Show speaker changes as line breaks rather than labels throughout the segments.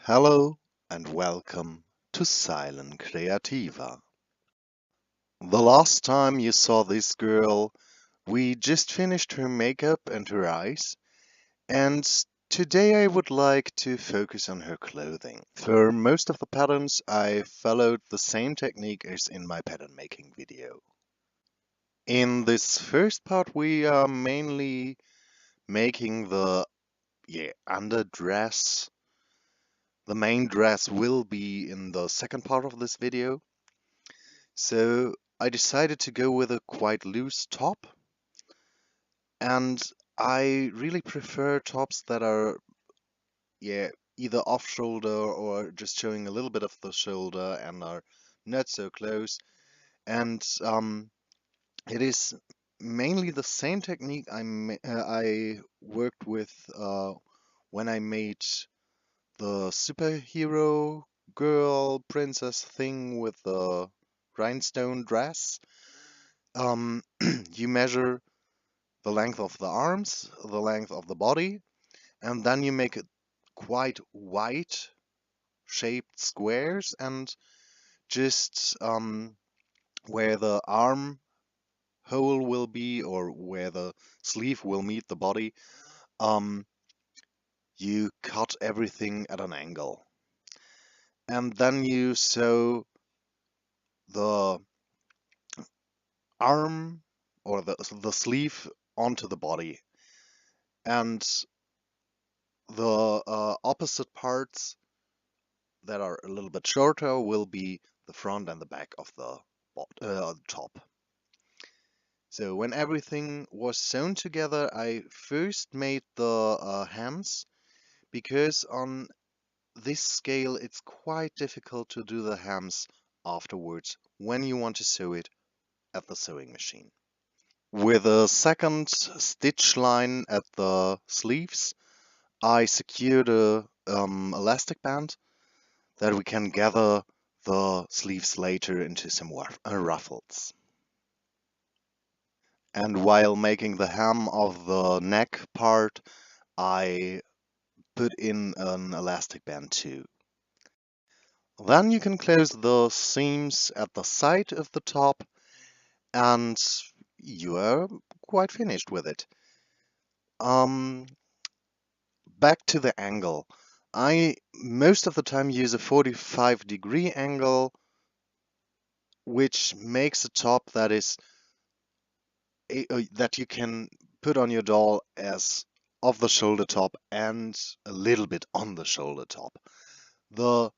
Hello and welcome to Silent Creativa. The last time you saw this girl, we just finished her makeup and her eyes, and today I would like to focus on her clothing. For most of the patterns, I followed the same technique as in my pattern making video. In this first part, we are mainly making the underdress. The main dress will be in the second part of this video. So I decided to go with a quite loose top, and I really prefer tops that are, either off shoulder or just showing a little bit of the shoulder and are not so close. And it is mainly the same technique I worked with when I made the superhero girl princess thing with the rhinestone dress. You measure the length of the arms, the length of the body, and then you make it quite wide shaped squares, and just where the arm hole will be or where the sleeve will meet the body, um, you cut everything at an angle. And then you sew the arm or the sleeve onto the body. And the opposite parts that are a little bit shorter will be the front and the back of the top. So when everything was sewn together, I first made the hems, because on this scale it's quite difficult to do the hems afterwards when you want to sew it at the sewing machine. With a second stitch line at the sleeves, I secured a elastic band that we can gather the sleeves later into some ruffles. And while making the hem of the neck part, I put in an elastic band too. Then you can close the seams at the side of the top, and you are quite finished with it. Um, Back to the angle. I most of the time use a 45-degree angle, which makes a top that you can put on your doll as off the shoulder top and a little bit on the shoulder top. The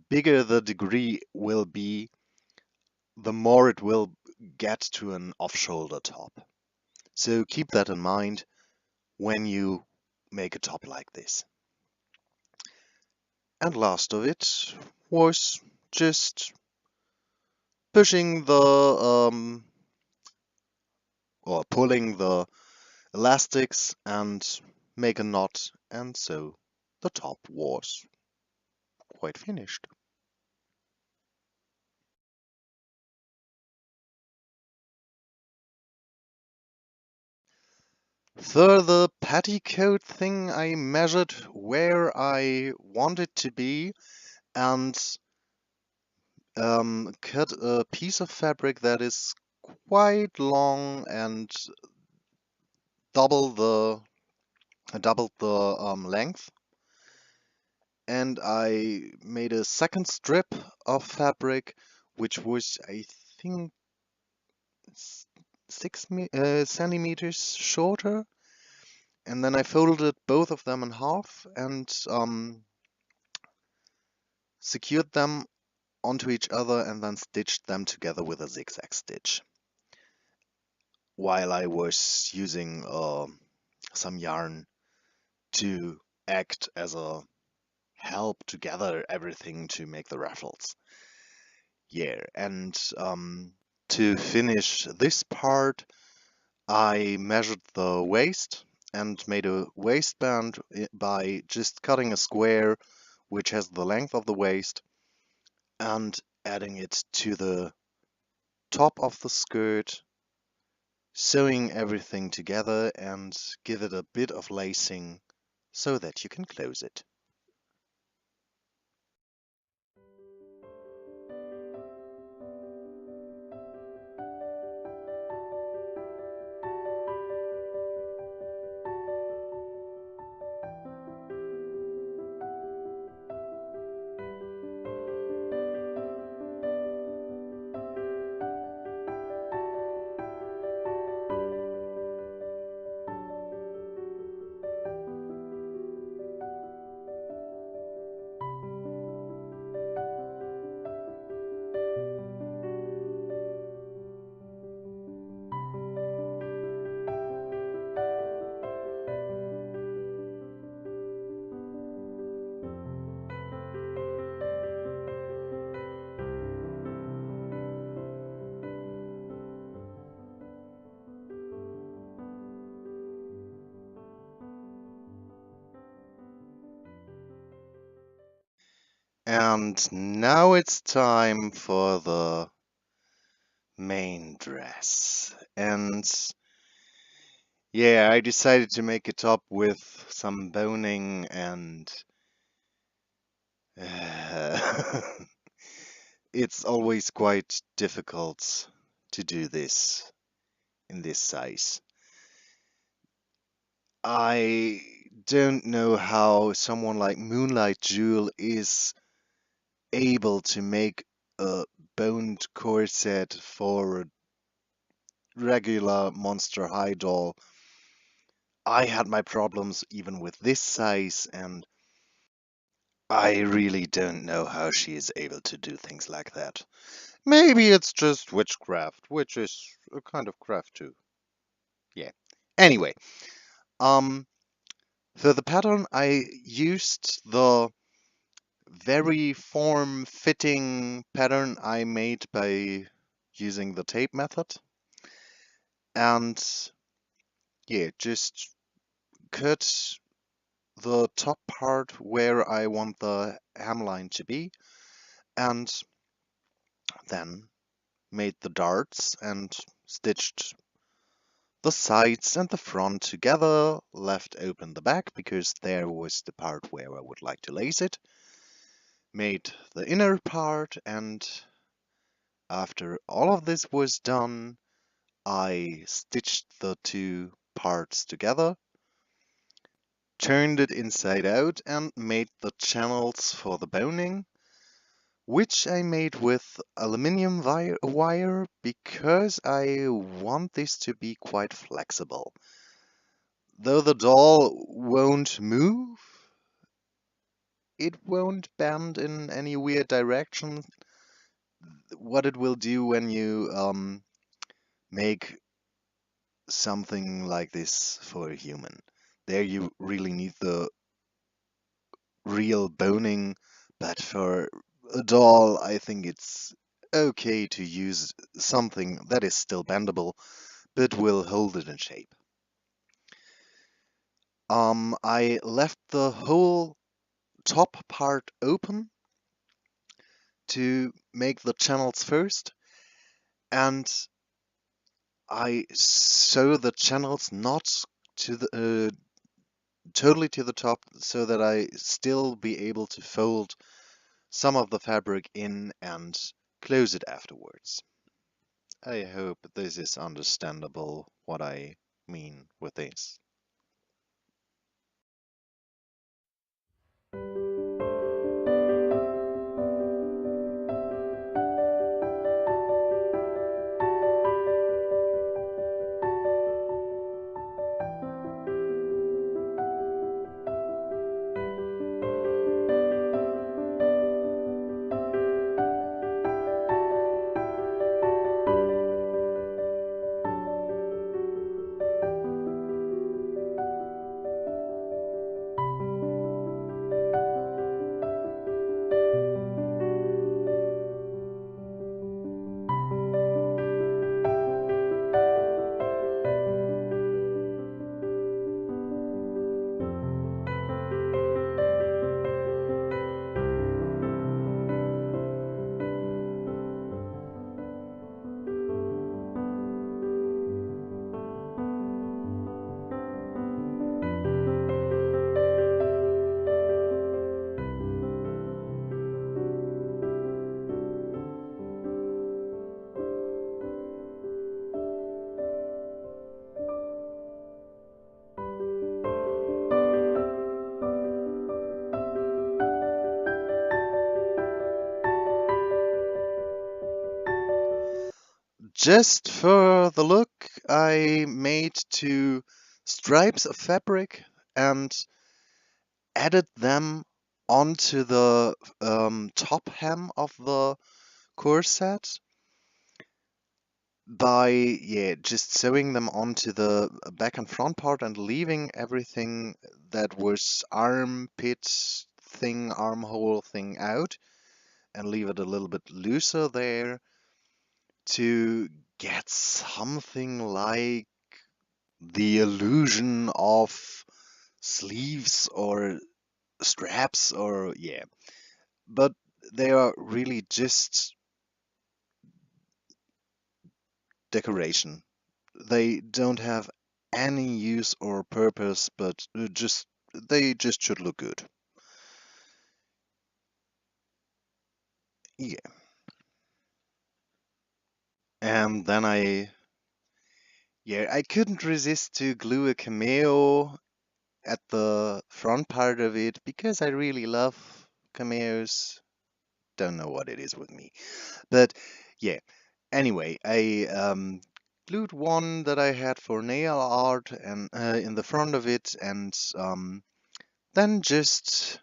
bigger the degree will be, the more it will get to an off-shoulder top. So keep that in mind when you make a top like this. And last of it was just pushing the or pulling the elastics and make a knot, and so the top was quite finished. For the petticoat thing, I measured where I want it to be and cut a piece of fabric that is quite long and double the doubled the length. And I made a second strip of fabric, which was, I think, 6 centimeters shorter. And then I folded both of them in half and secured them onto each other and then stitched them together with a zigzag stitch. While I was using some yarn to act as a help to gather everything to make the ruffles. Yeah, and to finish this part, I measured the waist and made a waistband by just cutting a square which has the length of the waist and adding it to the top of the skirt, sewing everything together and give it a bit of lacing so that you can close it. And now it's time for the main dress. And yeah, I decided to make it up with some boning and it's always quite difficult to do this in this size. I don't know how someone like Moonlight Jewel is able to make a boned corset for a regular Monster High doll. I had my problems even with this size, and I really don't know how she is able to do things like that. Maybe it's just witchcraft, which is a kind of craft too. Yeah. Anyway, um, for the pattern, I used the very form-fitting pattern I made by using the tape method. And yeah, just cut the top part where I want the hemline to be, and then made the darts and stitched the sides and the front together, left open the back because there was the part where I would like to lace it, made the inner part, and after all of this was done, I stitched the two parts together, turned it inside out, and made the channels for the boning, which I made with aluminium wire because I want this to be quite flexible. Though the doll won't move, it won't bend in any weird direction. What it will do when you make something like this for a human. There you really need the real boning, but for a doll, I think it's okay to use something that is still bendable, but will hold it in shape. I left the whole top part open to make the channels first, and I sew the channels not to the totally to the top so that I still be able to fold some of the fabric in and close it afterwards. I hope this is understandable what I mean with this. Just for the look, I made two stripes of fabric and added them onto the top hem of the corset by just sewing them onto the back and front part and leaving everything that was armhole thing out, and leave it a little bit looser there to get something like the illusion of sleeves or straps, or but they are really just decoration. They don't have any use or purpose, but they just should look good. Yeah. And then I couldn't resist to glue a cameo at the front part of it because I really love cameos. Don't know what it is with me. But yeah, anyway, I glued one that I had for nail art and in the front of it, and then just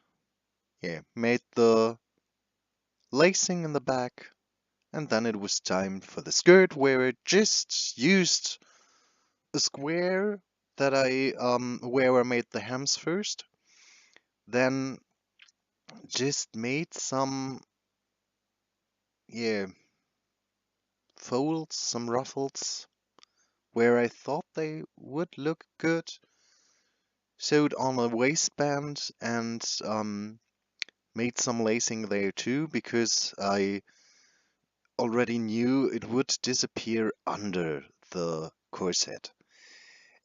made the lacing in the back, and then it was time for the skirt, where I just used a square that I where I made the hems first, then just made some yeah folds, some ruffles where I thought they would look good, sewed on a waistband, and made some lacing there too because I already knew it would disappear under the corset.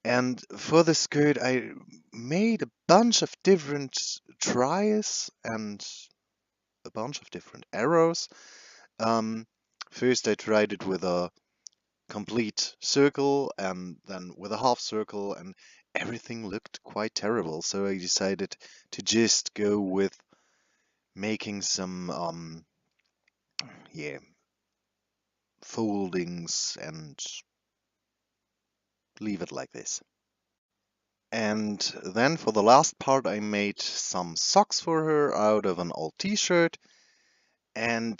And for the skirt, I made a bunch of different tries and a bunch of different arrows. Um, First, I tried it with a complete circle and then with a half circle, and everything looked quite terrible. So I decided to just go with making some yeah foldings and leave it like this. And then for the last part, I made some socks for her out of an old t-shirt, and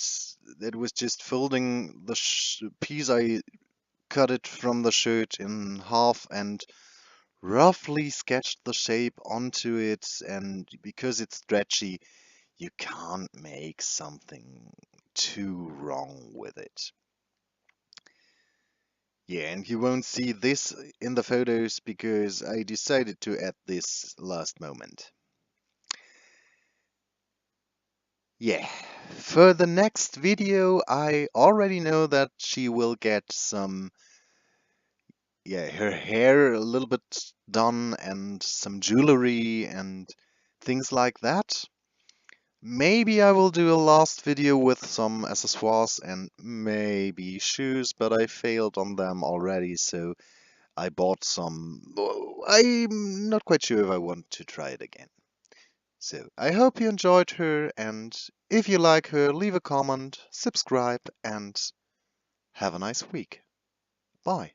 it was just folding the piece. I cut it from the shirt in half and roughly sketched the shape onto it, and because it's stretchy, you can't make something too wrong with it. Yeah, and you won't see this in the photos because I decided to add this last moment. Yeah, for the next video, I already know that she will get some, her hair a little bit done and some jewelry and things like that. Maybe I will do a last video with some accessoires and maybe shoes, but I failed on them already, so I bought some. I'm not quite sure if I want to try it again. So I hope you enjoyed her, and if you like her, leave a comment, subscribe, and have a nice week. Bye.